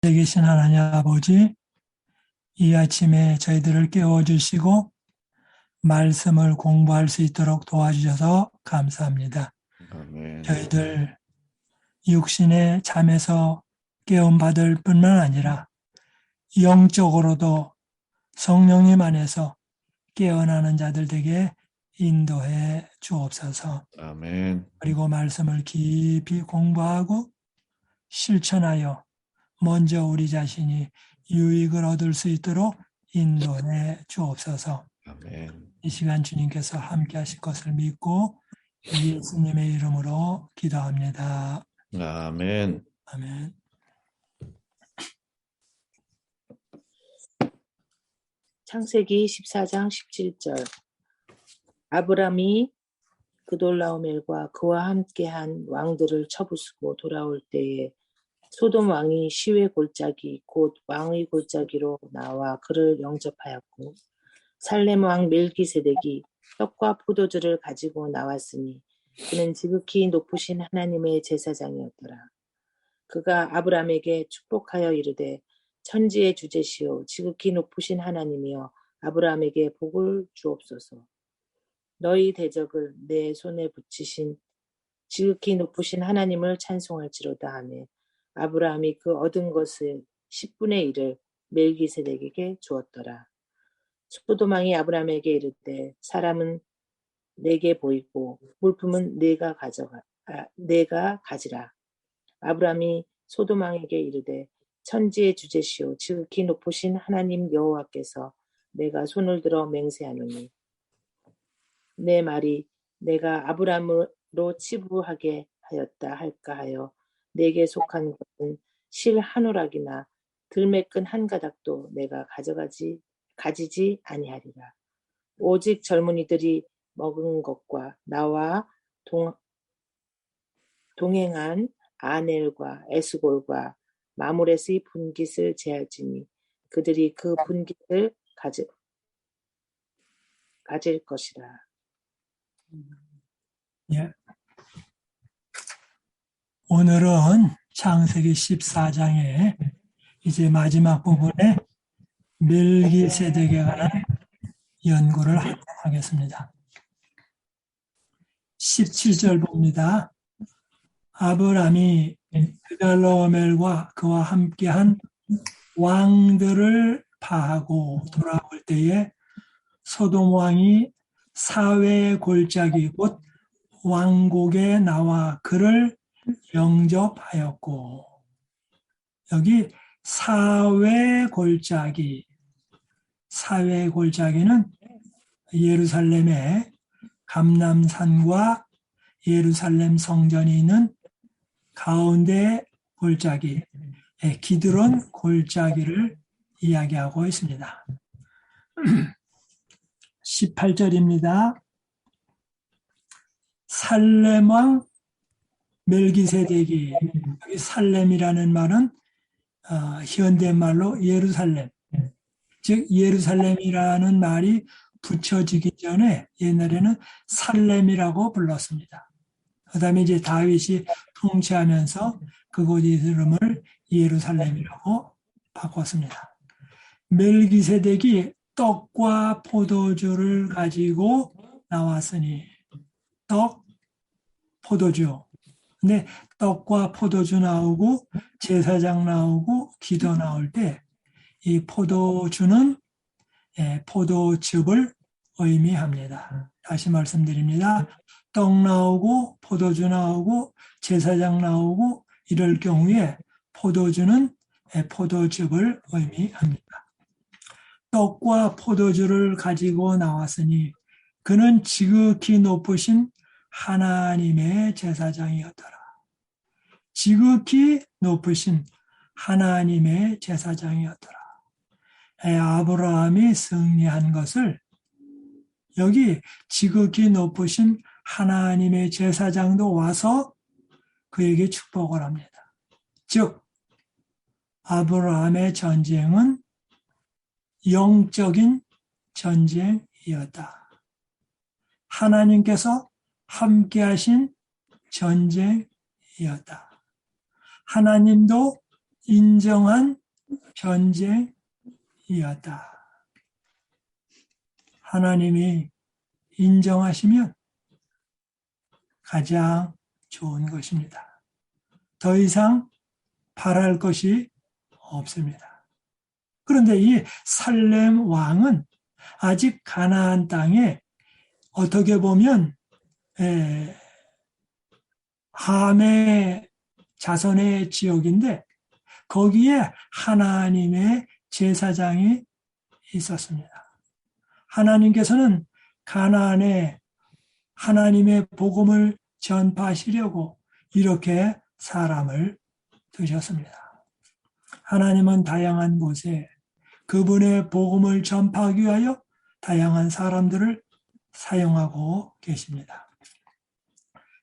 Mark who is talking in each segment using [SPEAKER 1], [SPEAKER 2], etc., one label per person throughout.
[SPEAKER 1] 계신 하나님 아버지, 이 아침에 저희들을 깨워주시고 말씀을 공부할 수 있도록 도와주셔서 감사합니다.
[SPEAKER 2] 아멘.
[SPEAKER 1] 저희들 육신의 잠에서 깨움받을 뿐만 아니라 영적으로도 성령님 안에서 깨어나는 자들 되게 인도해 주옵소서.
[SPEAKER 2] 아멘.
[SPEAKER 1] 그리고 말씀을 깊이 공부하고 실천하여 먼저 우리 자신이 유익을 얻을 수 있도록 인도해 주옵소서.
[SPEAKER 2] 아멘.
[SPEAKER 1] 이 시간 주님께서 함께 하실 것을 믿고 예수님의 이름으로 기도합니다.
[SPEAKER 2] 아멘.
[SPEAKER 1] 아멘.
[SPEAKER 3] 창세기 14장 17절. 아브람이 그돌라오멜과 그와 함께한 왕들을 쳐부수고 돌아올 때에 소돔 왕이 시외 골짜기 곧 왕의 골짜기로 나와 그를 영접하였고 살렘 왕 멜기세덱이 떡과 포도주를 가지고 나왔으니 그는 지극히 높으신 하나님의 제사장이었더라. 그가 아브람에게 축복하여 이르되 천지의 주제시오 지극히 높으신 하나님이여 아브람에게 복을 주옵소서. 너희 대적을 내 손에 붙이신 지극히 높으신 하나님을 찬송할지로다 하며 아브라함이 그 얻은 것의 10분의 1을 멜기세덱에게 주었더라. 소돔 왕이 아브라함에게 이르되 사람은 내게 보이고 물품은 내가 가지라. 아브라함이 소돔 왕에게 이르되 천지의 주제시오 지극히 높으신 하나님 여호와께서 내가 손을 들어 맹세하노니 내 말이 내가 아브라함으로 치부하게 하였다 할까 하여 내게 속한 것은 실 한 오락이나 들매끈 한 가닥도 내가 가지지 아니하리라. 오직 젊은이들이 먹은 것과 나와 동행한 아넬과 에스골과 마므렛의 분깃을 제할지니 그들이 그 분깃을 가질 것이라.
[SPEAKER 1] 예. 오늘은 창세기 14장의 이제 마지막 부분에 멜기세덱에 관한 연구를 하겠습니다. 17절 봅니다. 아브람이 그달라오멜과 그와 함께한 왕들을 파하고 돌아올 때에 소돔 왕이 사외의 골짜기 곧 왕국에 나와 그를 영접하였고, 여기 사외 골짜기는 예루살렘의 감람산과 예루살렘 성전이 있는 가운데 골짜기, 기드론 골짜기를 이야기하고 있습니다. 18절입니다. 살렘 왕 멜기세덱이, 여기 살렘이라는 말은 현대말로 예루살렘, 즉 예루살렘이라는 말이 붙여지기 전에 옛날에는 살렘이라고 불렀습니다. 그 다음에 이제 다윗이 통치하면서 그곳 이름을 예루살렘이라고 바꿨습니다. 멜기세덱이 떡과 포도주를 가지고 나왔으니, 떡, 포도주. 근데 떡과 포도주 나오고 제사장 나오고 기도 나올 때 이 포도주는 포도즙을 의미합니다. 다시 말씀드립니다. 떡 나오고 포도주 나오고 제사장 나오고 이럴 경우에 포도주는 포도즙을 의미합니다. 떡과 포도주를 가지고 나왔으니 그는 지극히 높으신 하나님의 제사장이었더라. 지극히 높으신 하나님의 제사장이었더라. 아브라함이 승리한 것을 여기 지극히 높으신 하나님의 제사장도 와서 그에게 축복을 합니다. 즉 아브라함의 전쟁은 영적인 전쟁이었다. 하나님께서 함께하신 전쟁이었다. 하나님도 인정한 전쟁이었다. 하나님이 인정하시면 가장 좋은 것입니다. 더 이상 바랄 것이 없습니다. 그런데 이 살렘 왕은 아직 가나안 땅에 어떻게 보면 함의 자손의 지역인데 거기에 하나님의 제사장이 있었습니다. 하나님께서는 가나안에 하나님의 복음을 전파하시려고 이렇게 사람을 두셨습니다. 하나님은 다양한 곳에 그분의 복음을 전파하기 위하여 다양한 사람들을 사용하고 계십니다.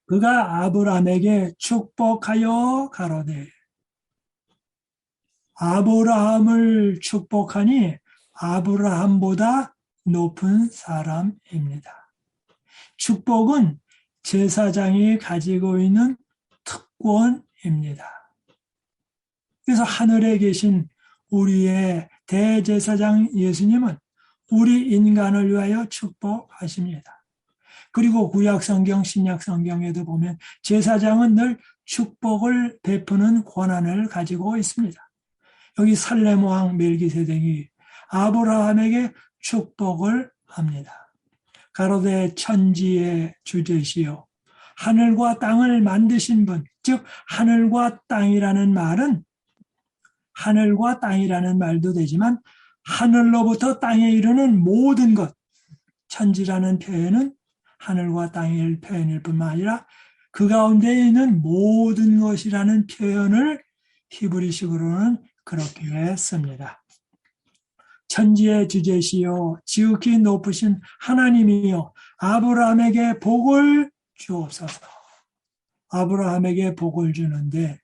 [SPEAKER 1] 그가 아브라함에게 축복하여 가로되, 아브라함을 축복하니 아브라함보다 높은 사람입니다. 축복은 제사장이 가지고 있는 특권입니다. 그래서 하늘에 계신 우리의 대제사장 예수님은 우리 인간을 위하여 축복하십니다. 그리고 구약성경, 신약성경에도 보면 제사장은 늘 축복을 베푸는 권한을 가지고 있습니다. 여기 살렘 왕 멜기세덱이 아브라함에게 축복을 합니다. 가로되 천지의 주제시요 하늘과 땅을 만드신 분, 즉 하늘과 땅이라는 말은 하늘과 땅이라는 말도 되지만 하늘로부터 땅에 이르는 모든 것, 천지라는 표현은 하늘과 땅의 표현일 뿐만 아니라 그 가운데 있는 모든 것이라는 표현을 히브리식으로는 그렇게 씁니다. 천지의 주제시요 지극히 높으신 하나님이여 아브라함에게 복을 주옵소서. 아브라함에게 복을 주는데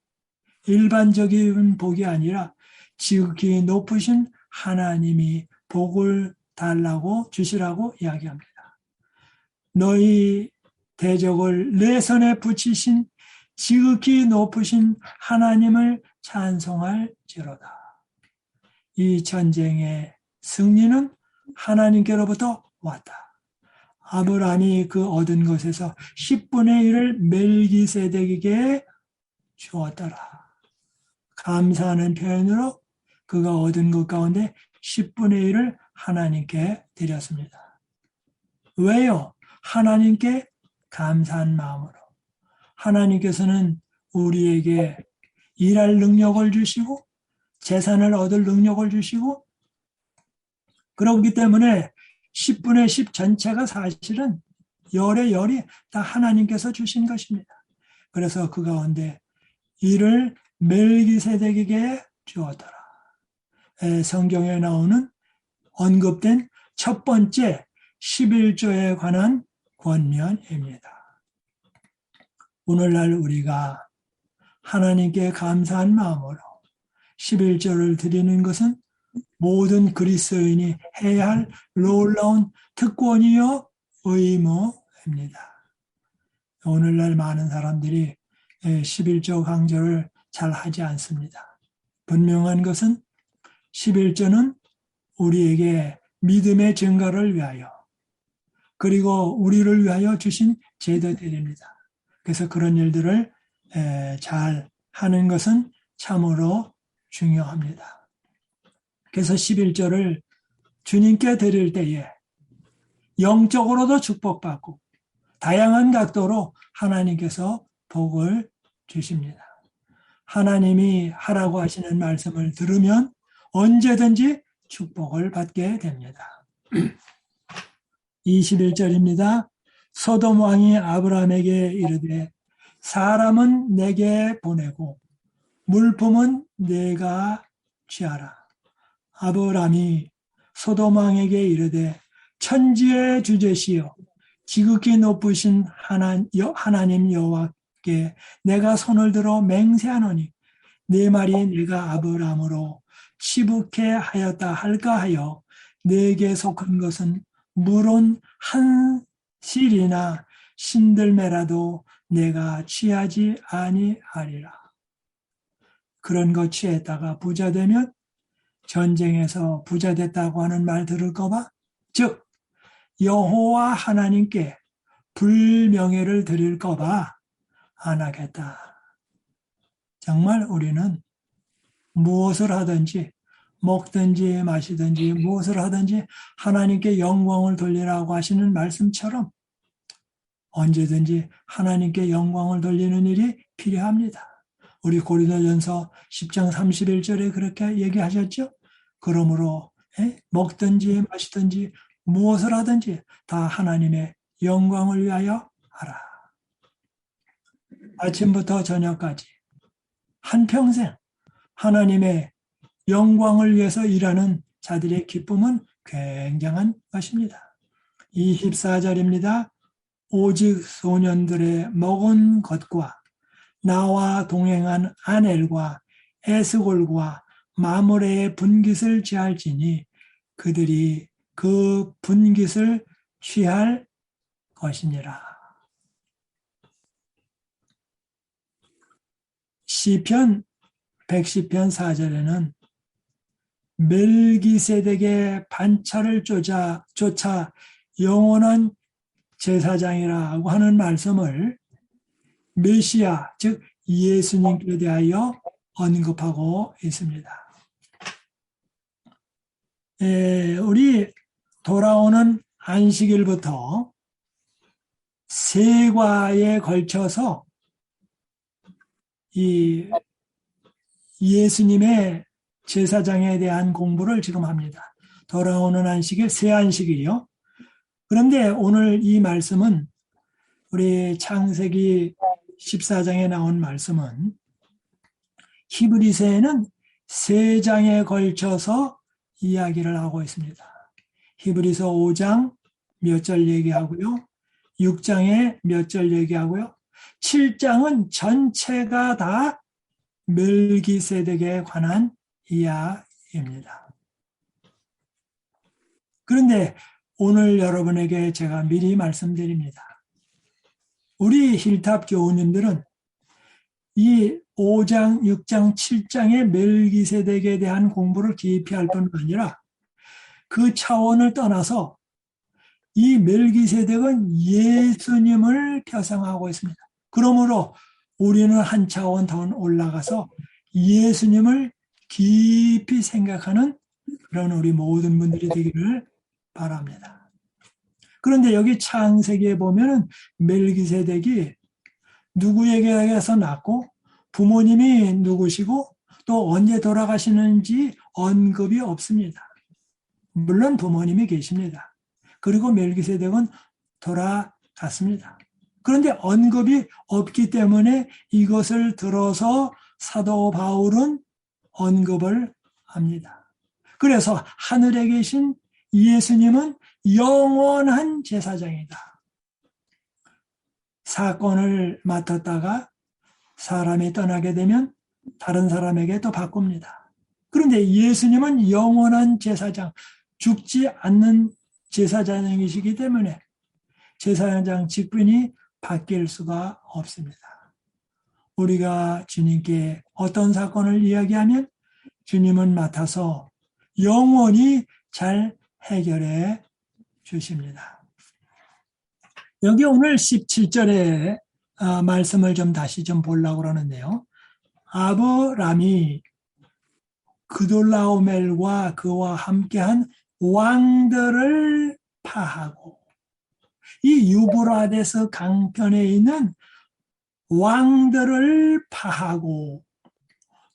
[SPEAKER 1] 일반적인 복이 아니라 지극히 높으신 하나님이 복을 달라고 주시라고 이야기합니다. 너희 대적을 내 손에 붙이신 지극히 높으신 하나님을 찬송할지로다. 이 전쟁의 승리는 하나님께로부터 왔다. 아브라함이 그 얻은 것에서 10분의 1을 멜기세덱에게 주었더라. 감사하는 표현으로 그가 얻은 것 가운데 10분의 1을 하나님께 드렸습니다. 왜요? 하나님께 감사한 마음으로. 하나님께서는 우리에게 일할 능력을 주시고 재산을 얻을 능력을 주시고 그렇기 때문에 10분의 10 전체가 사실은 열의 열이 다 하나님께서 주신 것입니다. 그래서 그 가운데 이를 멜기세덱에게 주었더라. 성경에 나오는 언급된 첫 번째 11조에 관한 권면입니다. 오늘날 우리가 하나님께 감사한 마음으로 11조를 드리는 것은 모든 그리스도인이 해야 할 놀라운 특권이요 의무입니다. 오늘날 많은 사람들이 11조 강조를 잘 하지 않습니다. 분명한 것은 11조는 우리에게 믿음의 증거를 위하여 그리고 우리를 위하여 주신 제도들입니다. 그래서 그런 일들을 잘 하는 것은 참으로 중요합니다. 그래서 11조를 주님께 드릴 때에 영적으로도 축복받고 다양한 각도로 하나님께서 복을 주십니다. 하나님이 하라고 하시는 말씀을 들으면 언제든지 축복을 받게 됩니다. 21절입니다. 소돔 왕이 아브라함에게 이르되 사람은 내게 보내고 물품은 내가 취하라. 아브라함이 소돔 왕에게 이르되 천지의 주제시여 지극히 높으신 하나님 여호와께 내가 손을 들어 맹세하노니 내 말이 내가 아브라함으로 치북해 하였다 할까 하여 내게 속한 것은 물론 한 실이나 신들매라도 내가 취하지 아니하리라. 그런 거 취했다가 부자 되면 전쟁에서 부자 됐다고 하는 말 들을까 봐? 즉 여호와 하나님께 불명예를 드릴까 봐 안 하겠다. 정말 우리는 무엇을 하든지 먹든지 마시든지 무엇을 하든지 하나님께 영광을 돌리라고 하시는 말씀처럼 언제든지 하나님께 영광을 돌리는 일이 필요합니다. 우리 고린도전서 10장 31절에 그렇게 얘기하셨죠. 그러므로 먹든지 마시든지 무엇을 하든지 다 하나님의 영광을 위하여 하라. 아침부터 저녁까지 한평생 하나님의 영광을 위해서 일하는 자들의 기쁨은 굉장한 것입니다. 24절입니다. 오직 소년들의 먹은 것과 나와 동행한 아넬과 에스골과 마므레의 분깃을 취할지니 그들이 그 분깃을 취할 것이니라. 시편 110편 4절에는 멜기세덱의 반차를 쫓아 영원한 제사장이라고 하는 말씀을 메시아, 즉 예수님께 대하여 언급하고 있습니다. 우리 돌아오는 안식일부터 세과에 걸쳐서 이 예수님의 제사장에 대한 공부를 지금 합니다. 돌아오는 안식일, 새 안식일이요. 그런데 오늘 이 말씀은 우리 창세기 14장에 나온 말씀은 히브리서에는 3장에 걸쳐서 이야기를 하고 있습니다. 히브리서 5장 몇 절 얘기하고요. 6장에 몇 절 얘기하고요. 7장은 전체가 다 멜기세덱에 관한 이야기입니다. 그런데 오늘 여러분에게 제가 미리 말씀드립니다. 우리 힐탑 교우님들은 이 5장, 6장, 7장의 멜기세덱에 대한 공부를 깊이 할 뿐만 아니라 그 차원을 떠나서 이 멜기세덱은 예수님을 표상하고 있습니다. 그러므로 우리는 한 차원 더 올라가서 예수님을 깊이 생각하는 그런 우리 모든 분들이 되기를 바랍니다. 그런데 여기 창세기에 보면은 멜기세덱이 누구에게서 낳고 부모님이 누구시고 또 언제 돌아가시는지 언급이 없습니다. 물론 부모님이 계십니다. 그리고 멜기세덱은 돌아갔습니다. 그런데 언급이 없기 때문에 이것을 들어서 사도 바울은 언급을 합니다. 그래서 하늘에 계신 예수님은 영원한 제사장이다. 사건을 맡았다가 사람이 떠나게 되면 다른 사람에게 또 바꿉니다. 그런데 예수님은 영원한 제사장, 죽지 않는 제사장이시기 때문에 제사장 직분이 바뀔 수가 없습니다. 우리가 주님께 어떤 사건을 이야기하면 주님은 맡아서 영원히 잘 해결해 주십니다. 여기 오늘 17절에 말씀을 좀 다시 좀 보려고 그러는데요. 아브람이 그돌라오멜과 그와 함께한 왕들을 파하고 이 유브라데스 강편에 있는 왕들을 파하고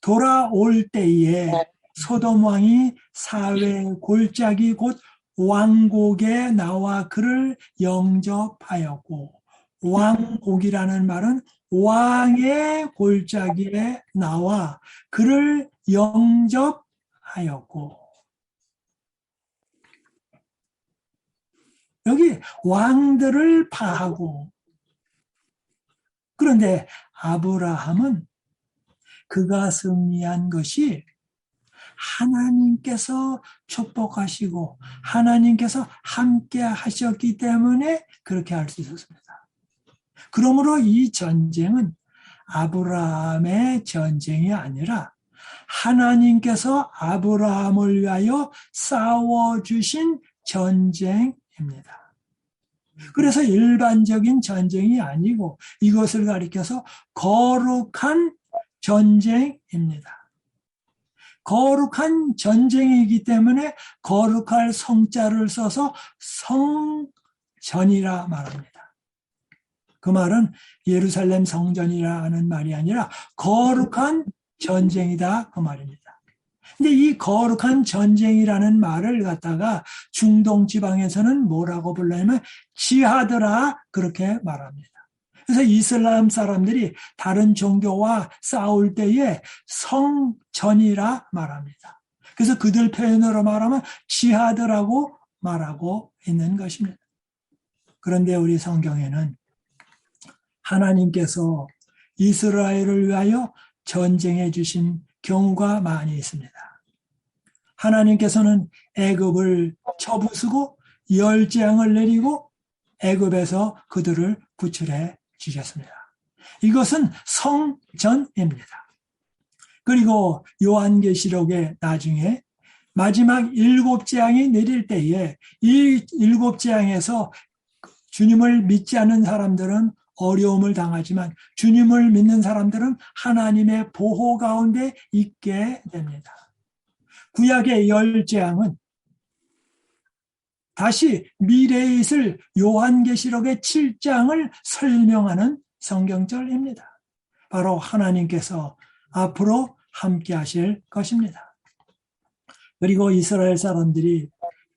[SPEAKER 1] 돌아올 때에 소돔 왕이 사회 골짜기 곧 왕곡에 나와 그를 영접하였고, 왕곡이라는 말은 왕의 골짜기에 나와 그를 영접하였고, 여기 왕들을 파하고, 그런데 아브라함은 그가 승리한 것이 하나님께서 축복하시고 하나님께서 함께 하셨기 때문에 그렇게 할 수 있었습니다. 그러므로 이 전쟁은 아브라함의 전쟁이 아니라 하나님께서 아브라함을 위하여 싸워주신 전쟁입니다. 그래서 일반적인 전쟁이 아니고 이것을 가리켜서 거룩한 전쟁입니다. 거룩한 전쟁이기 때문에 거룩할 성자를 써서 성전이라 말합니다. 그 말은 예루살렘 성전이라 하는 말이 아니라 거룩한 전쟁이다 그 말입니다. 근데 이 거룩한 전쟁이라는 말을 갖다가 중동 지방에서는 뭐라고 불러냐면 지하드라 그렇게 말합니다. 그래서 이슬람 사람들이 다른 종교와 싸울 때에 성전이라 말합니다. 그래서 그들 표현으로 말하면 지하드라고 말하고 있는 것입니다. 그런데 우리 성경에는 하나님께서 이스라엘을 위하여 전쟁해 주신 경우가 많이 있습니다. 하나님께서는 애굽을 쳐부수고 열재앙을 내리고 애굽에서 그들을 구출해 주셨습니다. 이것은 성전입니다. 그리고 요한계시록에 나중에 마지막 7재앙이 내릴 때에 이 7재앙에서 주님을 믿지 않는 사람들은 어려움을 당하지만 주님을 믿는 사람들은 하나님의 보호 가운데 있게 됩니다. 구약의 10재앙은 다시 미래에 있을 요한계시록의 7장을 설명하는 성경절입니다. 바로 하나님께서 앞으로 함께 하실 것입니다. 그리고 이스라엘 사람들이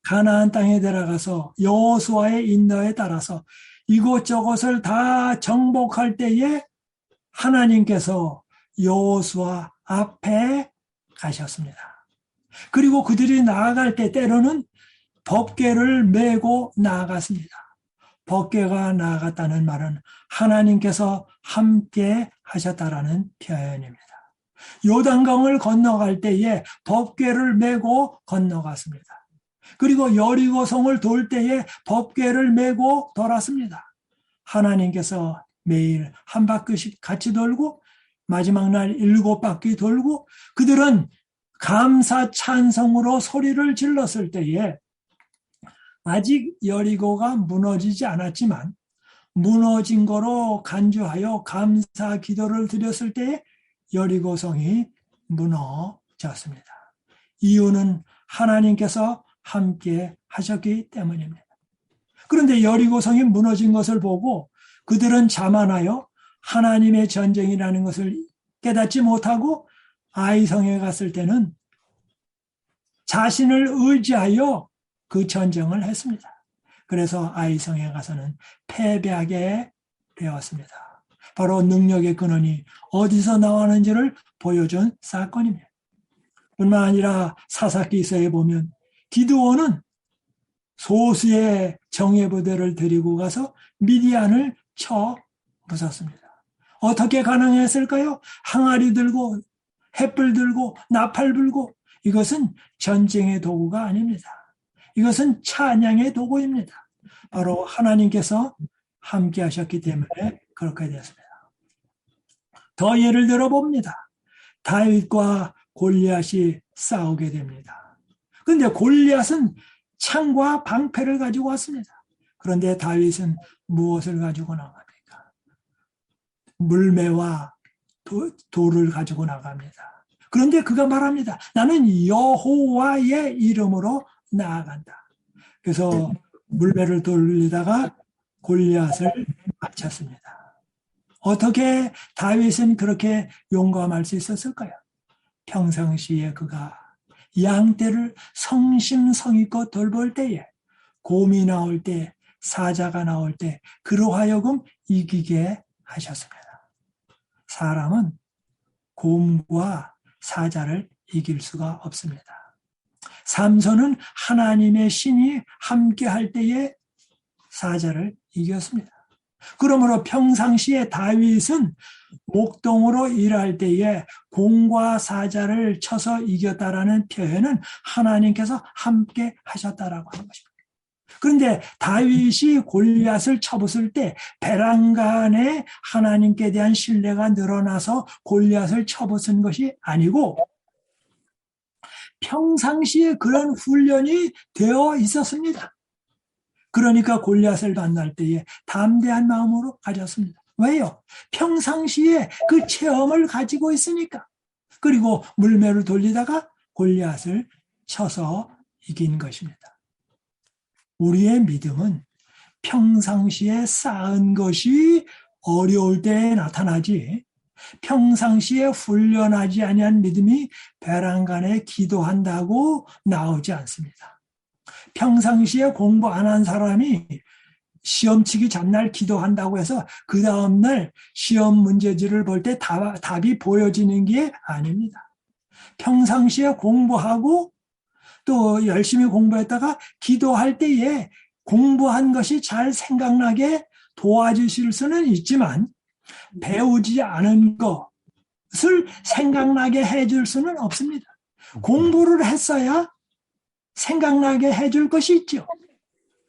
[SPEAKER 1] 가나안 땅에 들어가서 여호수아의 인도에 따라서 이곳저곳을 다 정복할 때에 하나님께서 여호수아 앞에 가셨습니다. 그리고 그들이 나아갈 때 때로는 법궤를 메고 나아갔습니다. 법궤가 나아갔다는 말은 하나님께서 함께 하셨다라는 표현입니다. 요단강을 건너갈 때에 법궤를 메고 건너갔습니다. 그리고 여리고성을 돌 때에 법궤를 메고 돌았습니다. 하나님께서 매일 한 바퀴씩 같이 돌고 마지막 날 7바퀴 돌고 그들은 감사 찬송으로 소리를 질렀을 때에 아직 여리고가 무너지지 않았지만 무너진 거로 간주하여 감사 기도를 드렸을 때에 여리고성이 무너졌습니다. 이유는 하나님께서 함께 하셨기 때문입니다. 그런데 여리고성이 무너진 것을 보고 그들은 자만하여 하나님의 전쟁이라는 것을 깨닫지 못하고 아이성에 갔을 때는 자신을 의지하여 그 전쟁을 했습니다. 그래서 아이성에 가서는 패배하게 되었습니다. 바로 능력의 근원이 어디서 나왔는지를 보여준 사건입니다. 뿐만 아니라 사사기서에 보면 기드온은 소수의 정예부대를 데리고 가서 미디안을 쳐 부쉈습니다. 어떻게 가능했을까요? 항아리 들고 횃불 들고 나팔 불고 이것은 전쟁의 도구가 아닙니다. 이것은 찬양의 도구입니다. 바로 하나님께서 함께 하셨기 때문에 그렇게 되었습니다. 더 예를 들어 봅니다. 다윗과 골리앗이 싸우게 됩니다. 그런데 골리앗은 창과 방패를 가지고 왔습니다. 그런데 다윗은 무엇을 가지고 나갑니까? 물매와 돌을 가지고 나갑니다. 그런데 그가 말합니다. 나는 여호와의 이름으로 나아간다. 그래서 물매를 돌리다가 골리앗을 맞췄습니다. 어떻게 다윗은 그렇게 용감할 수 있었을까요? 평상시에 그가 양떼를 성심성의껏 돌볼 때에 곰이 나올 때 사자가 나올 때 그로 하여금 이기게 하셨습니다. 사람은 곰과 사자를 이길 수가 없습니다. 삼손은 하나님의 신이 함께 할 때에 사자를 이겼습니다. 그러므로 평상시에 다윗은 목동으로 일할 때에 곰과 사자를 쳐서 이겼다라는 표현은 하나님께서 함께 하셨다라고 하는 것입니다. 그런데 다윗이 골리앗을 쳐부술 때 베란간에 하나님께 대한 신뢰가 늘어나서 골리앗을 쳐부순 것이 아니고 평상시에 그런 훈련이 되어 있었습니다. 그러니까 골리앗을 만날 때에 담대한 마음으로 가졌습니다. 왜요? 평상시에 그 체험을 가지고 있으니까. 그리고 물매를 돌리다가 골리앗을 쳐서 이긴 것입니다. 우리의 믿음은 평상시에 쌓은 것이 어려울 때 나타나지, 평상시에 훈련하지 아니한 믿음이 베란간에 기도한다고 나오지 않습니다. 평상시에 공부 안 한 사람이 시험 치기 전날 기도한다고 해서 그 다음날 시험 문제지를 볼 때 답이 보여지는 게 아닙니다. 평상시에 공부하고 또 열심히 공부했다가 기도할 때에 공부한 것이 잘 생각나게 도와주실 수는 있지만 배우지 않은 것을 생각나게 해줄 수는 없습니다. 공부를 했어야 생각나게 해줄 것이 있죠.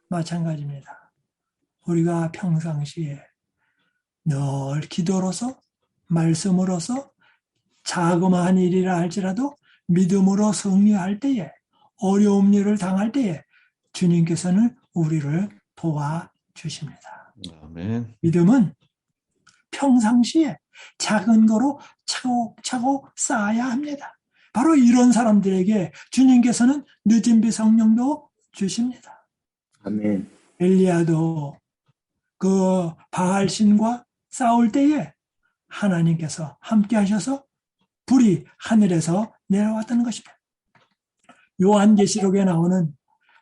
[SPEAKER 1] 마찬가지입니다. 우리가 평상시에 늘 기도로서 말씀으로서 자그마한 일이라 할지라도 믿음으로 승리할 때에 어려운 일을 당할 때에 주님께서는 우리를 도와주십니다.
[SPEAKER 2] 아멘.
[SPEAKER 1] 믿음은 평상시에 작은 거로 차곡차곡 쌓아야 합니다. 바로 이런 사람들에게 주님께서는 늦은 비 성령도 주십니다.
[SPEAKER 4] 아멘.
[SPEAKER 1] 엘리야도 그 바알신과 싸울 때에 하나님께서 함께 하셔서 불이 하늘에서 내려왔다는 것입니다. 요한계시록에 나오는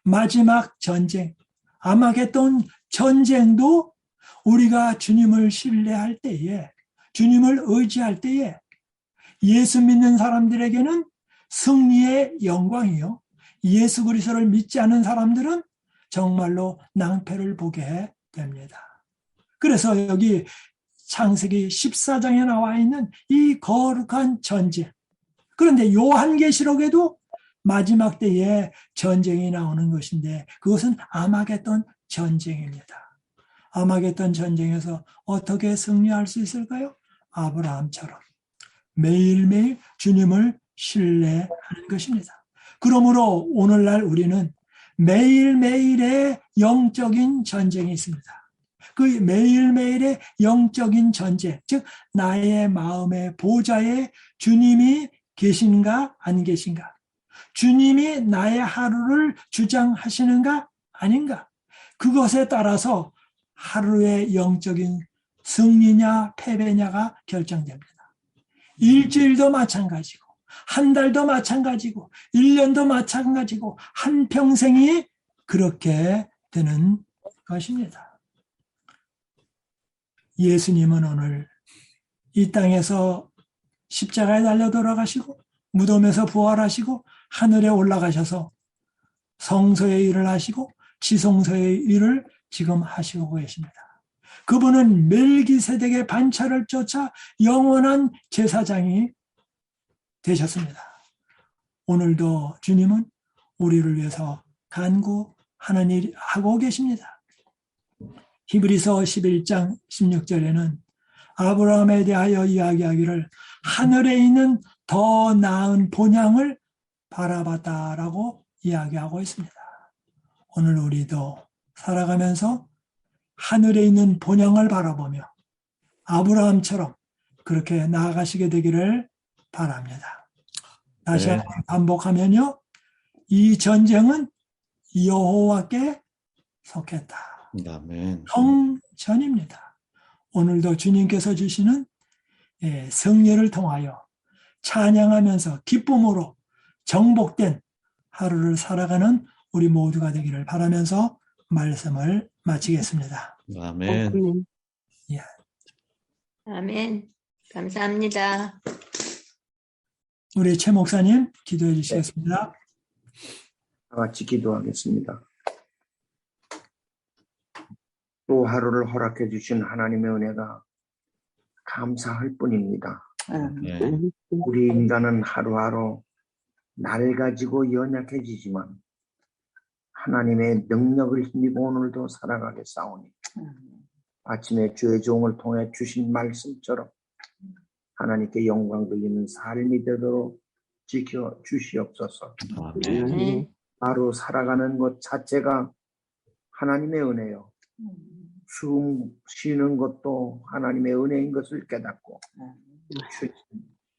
[SPEAKER 1] 마지막 전쟁, 아마겟돈 전쟁도 우리가 주님을 신뢰할 때에, 주님을 의지할 때에 예수 믿는 사람들에게는 승리의 영광이요, 예수 그리스도를 믿지 않는 사람들은 정말로 낭패를 보게 됩니다. 그래서 여기 창세기 14장에 나와 있는 이 거룩한 전쟁, 그런데 요한계시록에도 마지막 때에 전쟁이 나오는 것인데 그것은 아마겟돈 전쟁입니다. 아마겟돈 전쟁에서 어떻게 승리할 수 있을까요? 아브라함처럼 매일매일 주님을 신뢰하는 것입니다. 그러므로 오늘날 우리는 매일매일의 영적인 전쟁이 있습니다. 그 매일매일의 영적인 전쟁, 즉 나의 마음의 보좌에 주님이 계신가 안 계신가, 주님이 나의 하루를 주장하시는가 아닌가, 그것에 따라서 하루의 영적인 승리냐 패배냐가 결정됩니다. 일주일도 마찬가지고 한 달도 마찬가지고 1년도 마찬가지고 한평생이 그렇게 되는 것입니다. 예수님은 오늘 이 땅에서 십자가에 달려 돌아가시고 무덤에서 부활하시고 하늘에 올라가셔서 성소의 일을 하시고 지성소의 일을 지금 하시고 계십니다. 그분은 멜기세덱의 반차를 쫓아 영원한 제사장이 되셨습니다. 오늘도 주님은 우리를 위해서 간구하는 일 하고 계십니다. 히브리서 11장 16절에는 아브라함에 대하여 이야기하기를 하늘에 있는 더 나은 본향을 바라봤다라고 이야기하고 있습니다. 오늘 우리도 살아가면서 하늘에 있는 본향을 바라보며 아브라함처럼 그렇게 나아가시게 되기를 바랍니다. 다시 한번 반복하면요, 이 전쟁은 여호와께 속했다.
[SPEAKER 2] 아멘.
[SPEAKER 1] 성전입니다. 오늘도 주님께서 주시는 성례를 통하여 찬양하면서 기쁨으로 정복된 하루를 살아가는 우리 모두가 되기를 바라면서 말씀을 마치겠습니다.
[SPEAKER 2] 아멘.
[SPEAKER 1] 예.
[SPEAKER 5] 아멘. 감사합니다.
[SPEAKER 1] 우리 최 목사님 기도해 주시겠습니다.
[SPEAKER 4] 다 같이 기도하겠습니다. 또 하루를 허락해 주신 하나님의 은혜가 감사할 뿐입니다.
[SPEAKER 2] 네.
[SPEAKER 4] 우리 인간은 하루하루 날 가지고 연약해지지만 하나님의 능력을 힘입어 오늘도 살아가게 싸우니 아침에 주의 종을 통해 주신 말씀처럼 하나님께 영광 돌리는 삶이 되도록 지켜 주시옵소서.
[SPEAKER 2] 아멘.
[SPEAKER 5] 아멘.
[SPEAKER 4] 하루 살아가는 것 자체가 하나님의 은혜요. 숨 쉬는 것도 하나님의 은혜인 것을 깨닫고 주님,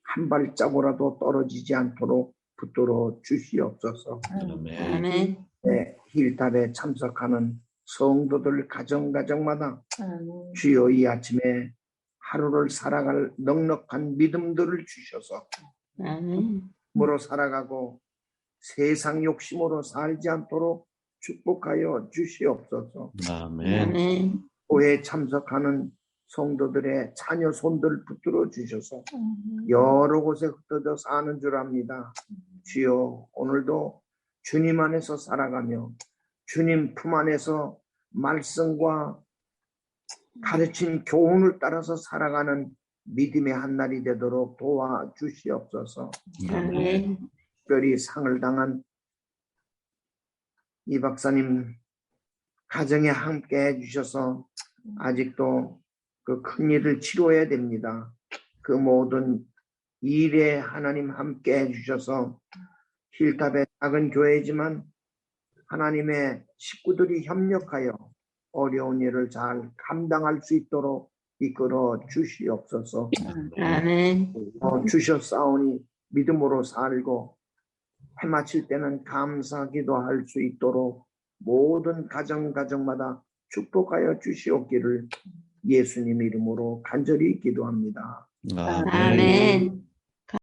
[SPEAKER 4] 한 발자국이라도 떨어지지 않도록 붙들어 주시옵소서.
[SPEAKER 2] 아멘.
[SPEAKER 5] 아멘.
[SPEAKER 4] 네, 힐탑에 참석하는 성도들 가정마다 주여 이 아침에 하루를 살아갈 넉넉한 믿음들을 주셔서
[SPEAKER 5] 아멘.
[SPEAKER 4] 으로 살아가고 세상 욕심으로 살지 않도록 축복하여 주시옵소서.
[SPEAKER 2] 아멘.
[SPEAKER 5] 아멘.
[SPEAKER 4] 교회에 참석하는 성도들의 자녀 손들 붙들어 주셔서 여러 곳에 흩어져 사는 줄 압니다. 주여 오늘도 주님 안에서 살아가며 주님 품 안에서 말씀과 가르친 교훈을 따라서 살아가는 믿음의 한날이 되도록 도와주시옵소서.
[SPEAKER 5] 아멘.
[SPEAKER 4] 특별히 상을 당한 이 박사님 가정에 함께 해주셔서 아직도 그 큰 일을 치료해야 됩니다. 그 모든 일에 하나님 함께 해주셔서 힐탑의 작은 교회지만 하나님의 식구들이 협력하여 어려운 일을 잘 감당할 수 있도록 이끌어 주시옵소서.
[SPEAKER 5] 아멘.
[SPEAKER 4] 주셨사오니 믿음으로 살고 해마칠 때는 감사 기도할 수 있도록 모든 가정마다 축복하여 주시옵기를 예수님 이름으로 간절히 기도합니다.
[SPEAKER 2] 아멘.
[SPEAKER 5] 아멘.